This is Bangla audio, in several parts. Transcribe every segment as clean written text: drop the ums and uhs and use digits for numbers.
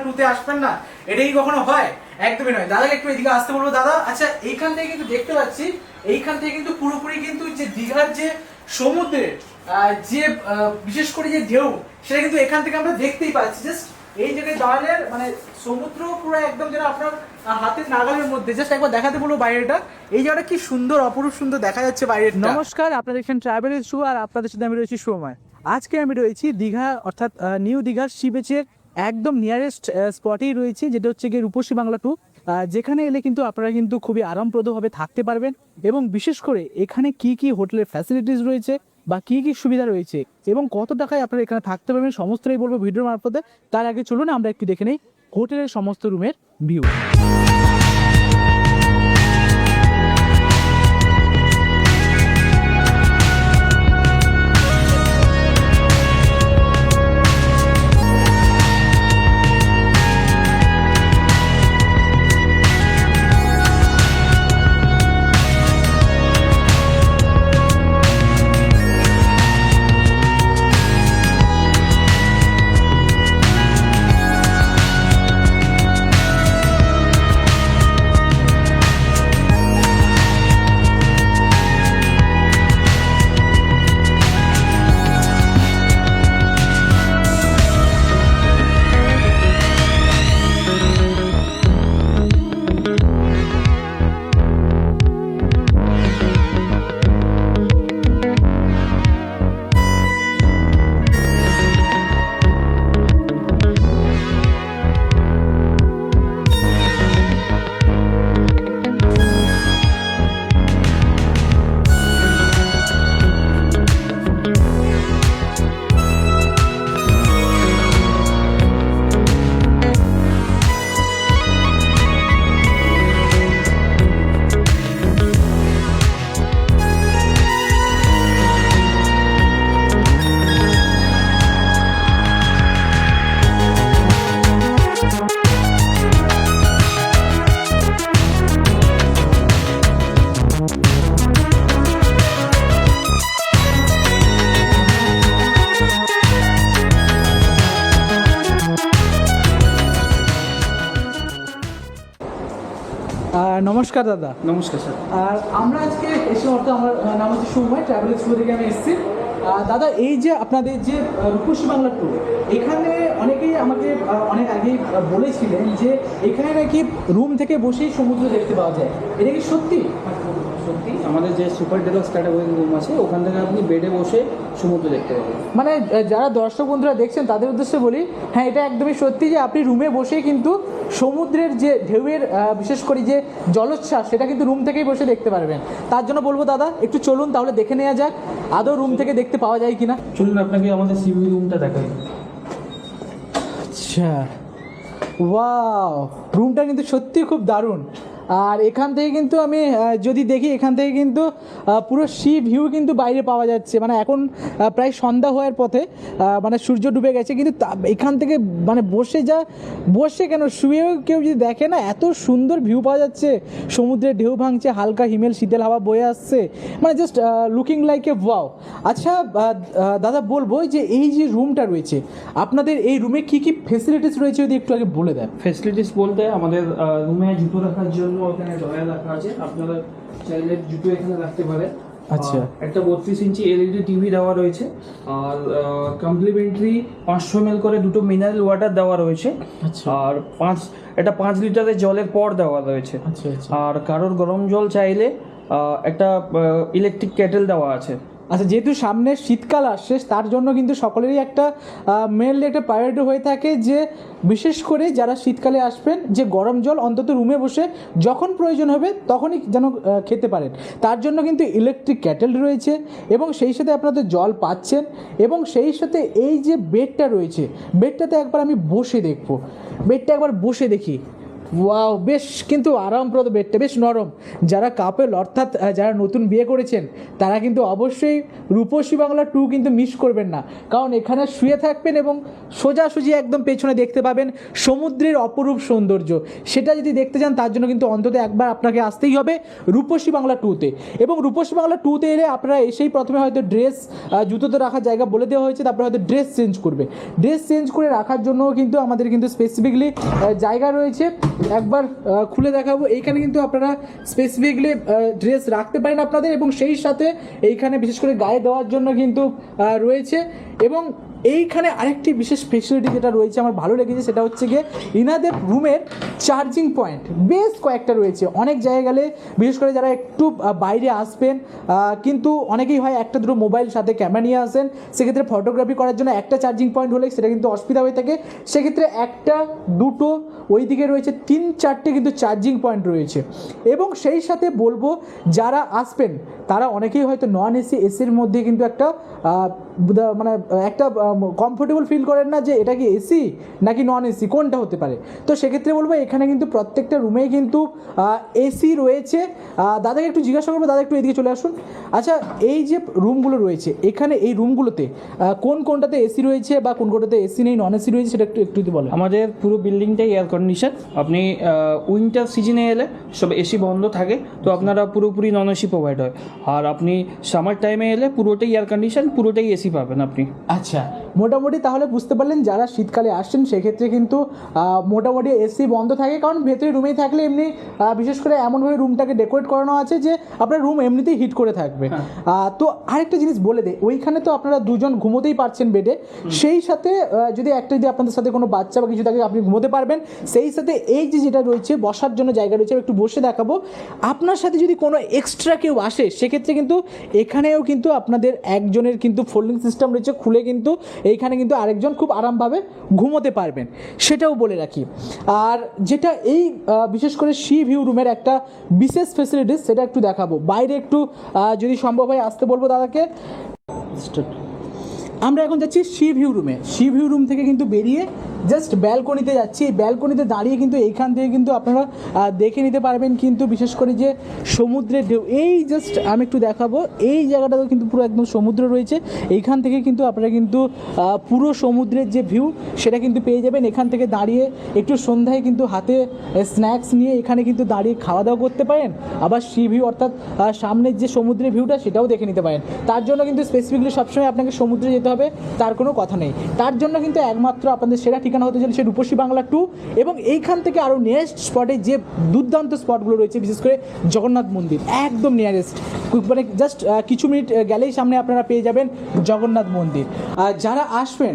টুতে আসবেন না, এটা কি কখনো হয়? একদমই নয়। দাদাকে একটু এদিকে আসতে বলবো। দাদা আচ্ছা, এইখান থেকে কিন্তু দেখতে পাচ্ছি, এইখান থেকে কিন্তু পুরোপুরি কিন্তু যে দীঘার যে সমুদ্রের যে বিশেষ করে যে ঢেউ, সেটা কিন্তু এখান থেকে আমরা দেখতেই পাচ্ছি। জাস্ট এই জায়গায় দাঁড়ালে মানে সমুদ্র পুরো একদম যেন আপনার হাতের নাগালের মধ্যে। জাস্ট একবার দেখাতে বলবো বাইরেটা, এই জায়গাটা কি সুন্দর, অপরূপ সুন্দর দেখা যাচ্ছে বাইরেটা। নমস্কার, আপনারা দেখছেন ট্রাভেল শো, আর আপনাদের সাথে আমি রয়েছি সময়। আজকে আমি রয়েছি দীঘা, অর্থাৎ নিউ দীঘার সি বিচের একদম নিয়ারেস্ট স্পটেই রয়েছি, যেটা হচ্ছে গিয়ে রূপসী বাংলা 2। যেখানে এলে কিন্তু আপনারা কিন্তু খুবই আরামপ্রদভাবে থাকতে পারবেন, এবং বিশেষ করে এখানে কি কি হোটেলের ফ্যাসিলিটিস রয়েছে বা কি কি সুবিধা রয়েছে এবং কত টাকায় আপনারা এখানে থাকতে পারবেন, সমস্তটাই বলবো ভিডিওর মারফতে। তার আগে চলুন আমরা একটু দেখে নেই হোটেলের সমস্ত রুমের ভিউ। নমস্কার দাদা। নমস্কার স্যার। আর আমরা আজকে এসে, অর্থাৎ আমার নাম হচ্ছে সময়, ট্রাভেল এক্সপো থেকে আমি এসেছি। দাদা, এই যে আপনাদের যে রূপসী বাংলা ট্যুর, এখানে অনেকেই আমাকে অনেক আগেই বলেছিলেন যে এখানে নাকি রুম থেকে বসেই সমুদ্র দেখতে পাওয়া যায়, এটা কি সত্যি? সত্যি, আমাদের যে সুপার ডিলাক্স ক্যাটাগরি রুম আছে ওখান থেকে আপনি বেডে বসে সমুদ্র দেখতে পাবেন। মানে যারা দর্শক বন্ধুরা দেখছেন তাদের উদ্দেশ্যে বলি, হ্যাঁ এটা একদমই সত্যি যে আপনি রুমে বসেই কিন্তু সমুদ্রের যে ঢেউয়ের বিশেষ করে যে জলোচ্ছ্বাস, সেটা কিন্তু রুম থেকেই বসে দেখতে পারবেন। তার জন্য বলবো দাদা একটু চলুন তাহলে দেখে নেওয়া যাক আদৌ রুম থেকে দেখতে পাওয়া যায় কিনা। চলুন আপনাকে আমাদের সিভিউ রুমটা দেখাই। আচ্ছা, ওয়াও, রুমটা কিন্তু সত্যি খুব দারুণ। আর এখান থেকে কিন্তু আমি যদি দেখি, এখান থেকে কিন্তু পুরো সি ভিউ কিন্তু বাইরে পাওয়া যাচ্ছে। মানে এখন প্রায় সন্ধ্যা হওয়ার পথে, মানে সূর্য ডুবে গেছে, কিন্তু এখান থেকে মানে বসে কেন, শুয়েও কেউ যদি দেখে না, এত সুন্দর ভিউ পাওয়া যাচ্ছে। সমুদ্রের ঢেউ ভাঙছে, হালকা হিমেল শীতল হাওয়া বয়ে আসছে, মানে just looking like a wow. আচ্ছা দাদা, বলবো যে এই যে রুমটা রয়েছে আপনাদের, এই রুমে কি কি ফেসিলিটিস রয়েছে যদি একটু আগে বলে দেন। ফেসিলিটিস বলতে আমাদের রুমে জুতো রাখার জন্য ওখানে ড্রয়ার রাখা আছে, আপনারা চাইলে জুতো এখানে রাখতে পারেন। আচ্ছা, একটা 32 ইঞ্চি এলইডি টিভি দেওয়া রয়েছে, আর কমপ্লিমেন্টারি 500 ml করে দুটো মিনারেল ওয়াটার দেওয়া রয়েছে। আচ্ছা, আর এটা 5 লিটারের জলের পর দেওয়া রয়েছে। আচ্ছা, আচ্ছা। আর কারোর গরম জল চাইলে একটা ইলেকট্রিক কেটেল দেওয়া আছে। আচ্ছা, যেহেতু সামনে শীতকাল আসছে, তার জন্য কিন্তু সকলেরই একটা মেনলি একটা প্রায়োরিটি হয়ে থাকে যে বিশেষ করে যারা শীতকালে আসবেন, যে গরম জল অন্তত রুমে বসে যখন প্রয়োজন হবে তখনই যেন খেতে পারেন। তার জন্য কিন্তু ইলেকট্রিক ক্যাটেল রয়েছে, এবং সেই সাথে আপনাদের জল পাচ্ছেন, এবং সেই সাথে এই যে বেডটা রয়েছে, বেডটাতে একবার আমি বসে দেখবো, বেডটা একবার বসে দেখি। ওয়াও, বেশ কিন্তু আরামপ্রদ বেডটা, বেশ নরম। যারা কাপল অর্থাৎ যারা নতুন বিয়ে করেছেন তারা কিন্তু অবশ্যই রূপসী বাংলা 2 কিন্তু মিস করবেন না, কারণ এখানে শুয়ে থাকবেন এবং সোজাসুজি একদম পেছনে দেখতে পাবেন সমুদ্রের অপরূপ সৌন্দর্য। সেটা যদি দেখতে চান তার জন্য কিন্তু অন্তত একবার আপনাকে আসতেই হবে রূপসী বাংলা 2-তে। এবং রূপসী বাংলা 2-তে এলে আপনারা এসেই প্রথমে হয়তো ড্রেস, জুতোতে রাখার জায়গা বলে দেওয়া হয়েছে, তারপরে হয়তো ড্রেস চেঞ্জ করবে। ড্রেস চেঞ্জ করে রাখার জন্য কিন্তু আমাদের কিন্তু স্পেসিফিকলি জায়গা রয়েছে, একবার খুলে দেখাবো। এইখানে কিন্তু আপনারা স্পেসিফিকলি ড্রেস রাখতে পারেন আপনাদের, এবং সেই সাথে এইখানে বিশেষ করে গায়ে দেওয়ার জন্য কিন্তু রয়েছে। এবং এইখানে আরেকটি বিশেষ ফেসিলিটি যেটা রয়েছে আমার ভালো লেগেছে, সেটা হচ্ছে গিয়ে ইনাদের রুমের চার্জিং পয়েন্ট বেশ কয়েকটা রয়েছে। অনেক জায়গায় গেলে বিশেষ করে যারা একটু বাইরে আসবেন, কিন্তু অনেকেই হয় একটা দুটো মোবাইল সাথে ক্যামেরা নিয়ে আসেন, সেক্ষেত্রে ফটোগ্রাফি করার জন্য একটা চার্জিং পয়েন্ট হলে সেটা কিন্তু অসুবিধা হয়ে থাকে। সেক্ষেত্রে একটা দুটো ওইদিকে রয়েছে 3-4টে কিন্তু চার্জিং পয়েন্ট রয়েছে। এবং সেই সাথে বলবো যারা আসবেন তারা অনেকেই হয়তো নন এসি এসির মধ্যে কিন্তু একটা মানে একটা কমফোর্টেবল ফিল করেন না যে এটা কি এসি নাকি নন এসি, কোনটা হতে পারে। তো সেক্ষেত্রে বলবো এখানে কিন্তু প্রত্যেকটা রুমেই কিন্তু এসি রয়েছে। দাদাকে একটু জিজ্ঞাসা করবো, দাদা একটু এদিকে চলে আসুন। আচ্ছা, এই যে রুমগুলো রয়েছে এখানে, এই রুমগুলোতে কোন কোনটাতে এসি রয়েছে বা কোন কোনটাতে এসি নেই, নন এসি রয়েছে, সেটা একটু যদি বলেন। আমাদের পুরো বিল্ডিংটাই এয়ার কন্ডিশন। আপনি উইন্টার সিজনে এলে সব এসি বন্ধ থাকে, তো আপনারা পুরোপুরি নন এসি প্রোভাইড হয়। আর আপনি সামার টাইমে এলে পুরোটাই এয়ার কন্ডিশন, পুরোটাই এসি পাবেন আপনি। আচ্ছা, মোটামুটি তাহলে বুঝতে পারলেন যারা শীতকালে আসছেন সেক্ষেত্রে কিন্তু মোটামুটি এসি বন্ধ থাকে, কারণ ভেতরে রুমেই থাকলে এমনি বিশেষ করে এমনভাবে রুমটাকে ডেকোরেট করানো আছে যে আপনার রুম এমনিতেই হিট করে থাকবে। তো আরেকটা জিনিস বলে দেয়, ওইখানে তো আপনারা দুজন ঘুমোতেই পারছেন বেডে, সেই সাথে যদি আপনাদের সাথে কোনো বাচ্চা বা কিছু থাকে আপনি ঘুমোতে পারবেন। সেই সাথে এই যে যেটা রয়েছে বসার জন্য জায়গা রয়েছে, একটু বসে দেখাবো। আপনার সাথে যদি কোনো এক্সট্রা কেউ আসে সেক্ষেত্রে কিন্তু এখানেও কিন্তু আপনাদের একজনের কিন্তু ফোল্ডিং সিস্টেম রয়েছে, খুলে কিন্তু এইখানে কিন্তু আরেকজন খুব আরামভাবে ঘুমোতে পারবেন, সেটাও বলে রাখি। আর যেটা এই বিশেষ করে সি ভিউ রুমের একটা বিশেষ ফেসিলিটিস, সেটা একটু দেখাবো। বাইরে একটু যদি সম্ভব হয় আসতে বলবো দাদাকে। আমরা এখন যাচ্ছি সি ভিউ রুমে। সি ভিউ রুম থেকে কিন্তু বেরিয়ে জাস্ট ব্যালকনিতে যাচ্ছি। এই ব্যালকনিতে দাঁড়িয়ে কিন্তু এইখান থেকে কিন্তু আপনারা দেখে নিতে পারবেন কিন্তু বিশেষ করে যে সমুদ্রের ঢেউ। এই জাস্ট আমি একটু দেখাবো, এই জায়গাটাতেও কিন্তু পুরো একদম সমুদ্র রয়েছে। এইখান থেকে কিন্তু আপনারা কিন্তু পুরো সমুদ্রের যে ভিউ সেটা কিন্তু পেয়ে যাবেন। এখান থেকে দাঁড়িয়ে একটু সন্ধ্যায় কিন্তু হাতে স্ন্যাক্স নিয়ে এখানে কিন্তু দাঁড়িয়ে খাওয়া দাওয়া করতে পারেন। আবার সি ভিউ অর্থাৎ সামনের যে সমুদ্রের ভিউটা সেটাও দেখে নিতে পারেন। তার জন্য কিন্তু স্পেসিফিকলি সবসময় আপনাকে সমুদ্রে যেতে হবে তার কোনো কথা নেই। তার জন্য কিন্তু একমাত্র আপনাদের সেরা ঠিকানা হতে চলেছে রূপসী বাংলা 2। এবং এইখান থেকে আরও নিয়ারেস্ট স্পটে যে দুর্দান্ত স্পটগুলো রয়েছে, বিশেষ করে জগন্নাথ মন্দির একদম নিয়ারেস্ট, মানে জাস্ট কিছু মিনিট গেলেই সামনে আপনারা পেয়ে যাবেন জগন্নাথ মন্দির। যারা আসবেন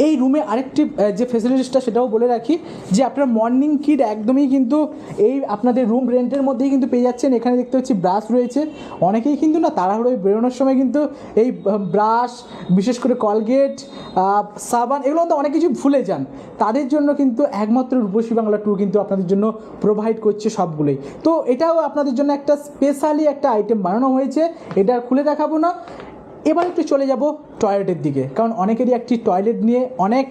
এই রুমে আরেকটি যে ফেসিলিটিসটা সেটাও বলে রাখি যে আপনারা মর্নিং কিট একদমই কিন্তু এই আপনাদের রুম রেন্টের মধ্যেই কিন্তু পেয়ে যাচ্ছেন। এখানে দেখতে পাচ্ছি ব্রাশ রয়েছে। অনেকেই কিন্তু না তাড়াহুড়োয় বেরোনোর সময় কিন্তু এই ব্রাশ, বিশেষ করে কলগেট, সাবান, এগুলো তো অনেক কিছু ভুলে যান। তাদের জন্য কিন্তু একমাত্র রূপসী বাংলা 2 কিন্তু আপনাদের জন্য প্রোভাইড করছে সবগুলোই। তো এটাও আপনাদের জন্য একটা স্পেশালি একটা আইটেম বানানো হয়েছে, এটা খুলে দেখাবো না। এবার একটু চলে যাব টয়লেটের দিকে, কারণ অনেকেরই একটি টয়লেট নিয়ে অনেক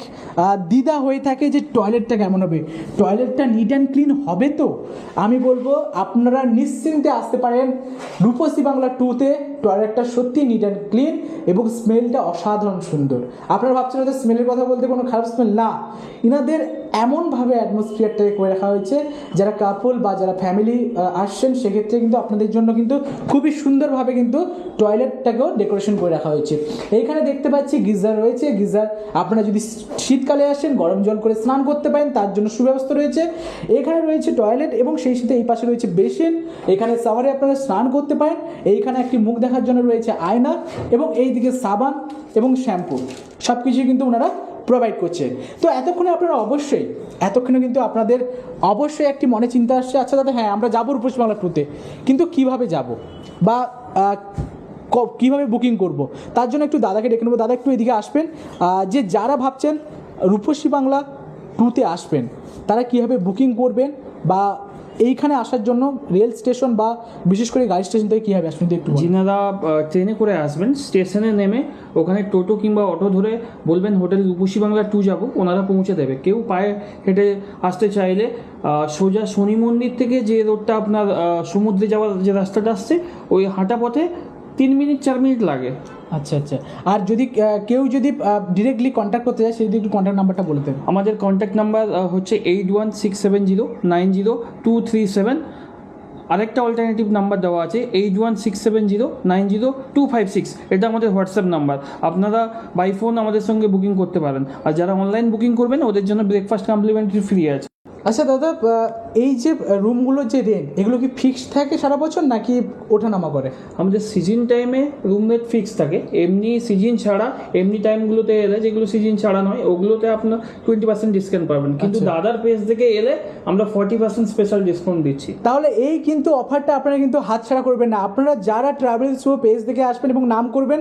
দ্বিধা হয়ে থাকে যে টয়লেটটা কেমন হবে, টয়লেটটা নিট অ্যান্ড ক্লিন হবে। তো আমি বলবো আপনারা নিশ্চিন্তে আসতে পারেন রূপসী বাংলা 2-তে। টয়লেটটা সত্যি নিট অ্যান্ড ক্লিন এবং স্মেলটা অসাধারণ সুন্দর। আপনারা ভাবছেন হয়তো স্মেলের কথা বলতে কোনো খারাপ স্মেল না, ইনাদের এমনভাবে অ্যাটমসফিয়ারটাকে করে রাখা হয়েছে যারা কাপল বা যারা ফ্যামিলি আসছেন সেক্ষেত্রে কিন্তু আপনাদের জন্য কিন্তু খুবই সুন্দরভাবে কিন্তু টয়লেটটাকেও ডেকোরেশন করে রাখা হয়েছে। এইখানে দেখতে পাচ্ছি গিজার রয়েছে। গিজার আপনারা যদি শীতকালে আসেন গরম জল করে স্নান করতে পারেন তার জন্য সুব্যবস্থা রয়েছে। এখানে রয়েছে টয়লেট এবং সেই সাথে এই পাশে রয়েছে বেসিন। এখানে শাওয়ারে আপনারা স্নান করতে পারেন। এইখানে একটি মুখ দেখার জন্য রয়েছে আয়না এবং এই দিকে সাবান এবং শ্যাম্পু, সব কিছুই কিন্তু ওনারা প্রোভাইড করছে। তো এতক্ষণে কিন্তু আপনাদের অবশ্যই একটি মনে চিন্তা আসছে, আচ্ছা দাদা হ্যাঁ আমরা যাবো রূপসী বাংলা 2-তে, কিন্তু কিভাবে যাব বা কীভাবে বুকিং করব, তার জন্য একটু দাদাকে ডেকে নেবো। দাদা একটু এদিকে আসবেন। যে যারা ভাবছেন রূপসী বাংলা 2-তে আসবেন তারা কীভাবে বুকিং করবেন বা এইখানে আসার জন্য রেল স্টেশন বা বিশেষ করে গাড়ি স্টেশন থেকে কীভাবে আসবেন যদি একটু বলেন। যিনারা ট্রেনে করে আসবেন, স্টেশনে নেমে ওখানে টোটো কিংবা অটো ধরে বলবেন হোটেল রূপসী বাংলা 2 যাবো, ওনারা পৌঁছে দেবে। কেউ পায়ে হেঁটে আসতে চাইলে সোজা শনি মন্দির থেকে যে রোডটা আপনার সমুদ্রে যাওয়ার যে রাস্তাটা আসছে, ওই হাঁটা পথে 3 মিনিট 4 মিনিট লাগে। আচ্ছা আচ্ছা। আর যদি কেউ যদি ডিরেক্টলি কন্ট্যাক্ট করতে চায় সেটা একটু কন্ট্যাক্ট নাম্বারটা বলে দেন। আমাদের কন্ট্যাক্ট নাম্বার হচ্ছে 8167090237। আরেকটা অল্টারনেটিভ নাম্বার দেওয়া আছে 8167090256। এটা আমাদের হোয়াটসঅ্যাপ নাম্বার। আপনারা বাই ফোন আমাদের সঙ্গে বুকিং করতে পারেন, আর যারা অনলাইন বুকিং করবেন ওদের জন্য ব্রেকফাস্ট কমপ্লিমেন্টারি ফ্রি আছে। আচ্ছা দাদা, এই যে রুমগুলোর যে রেন্ট এগুলো কি ফিক্সড থাকে সারা বছর নাকি ওঠানামা করে? আমাদের সিজন টাইমে রুম রেট ফিক্স থাকে, এমনি সিজন ছাড়া এমনি টাইমগুলোতে এলে, যেগুলো সিজন ছাড়া নয় ওগুলোতে আপনার 20% ডিসকাউন্ট পাবেন, কিন্তু আচ্ছা। দাদার পেজ থেকে এলে আমরা 40% স্পেশাল ডিসকাউন্ট দিচ্ছি। তাহলে এই কিন্তু অফারটা আপনারা কিন্তু হাতছাড়া করবেন না। আপনারা যারা ট্রাভেল শো পেজ থেকে আসবেন এবং নাম করবেন,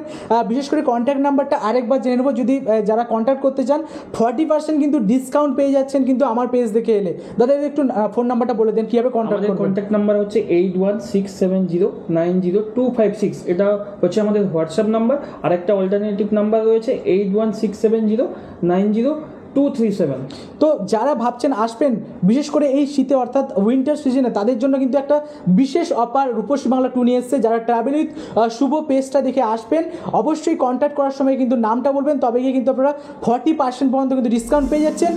বিশেষ করে কন্ট্যাক্ট নাম্বারটা আরেকবার জেনে নেবো, যদি যারা কন্ট্যাক্ট করতে চান 40% কিন্তু ডিসকাউন্ট পেয়ে যাচ্ছেন কিন্তু আমার পেজ থেকে এলে। দাদা একটু ফোন নাম্বারটা বলে দেন কীভাবে কন্ট্যাক্ট আমাদের করবেন। কন্ট্যাক্ট নাম্বার হচ্ছে 8167090256। এটা হচ্ছে আমাদের হোয়াটসঅ্যাপ নাম্বার। আর একটা অল্টারনেটিভ নাম্বার রয়েছে 8167090237। তো যারা ভাবছেন আসবেন বিশেষ করে এই শীতে অর্থাৎ উইন্টার সিজনে, তাদের জন্য কিন্তু একটা বিশেষ অফার রূপসী বাংলা 2 নিয়ে এসছে। যারা ট্রাভেল উইথ শুভ পেজটা দেখে আসবেন, অবশ্যই কন্ট্যাক্ট করার সময় কিন্তু নামটা বলবেন, তবে গিয়ে কিন্তু আপনারা 40% পর্যন্ত কিন্তু ডিসকাউন্ট পেয়ে যাচ্ছেন।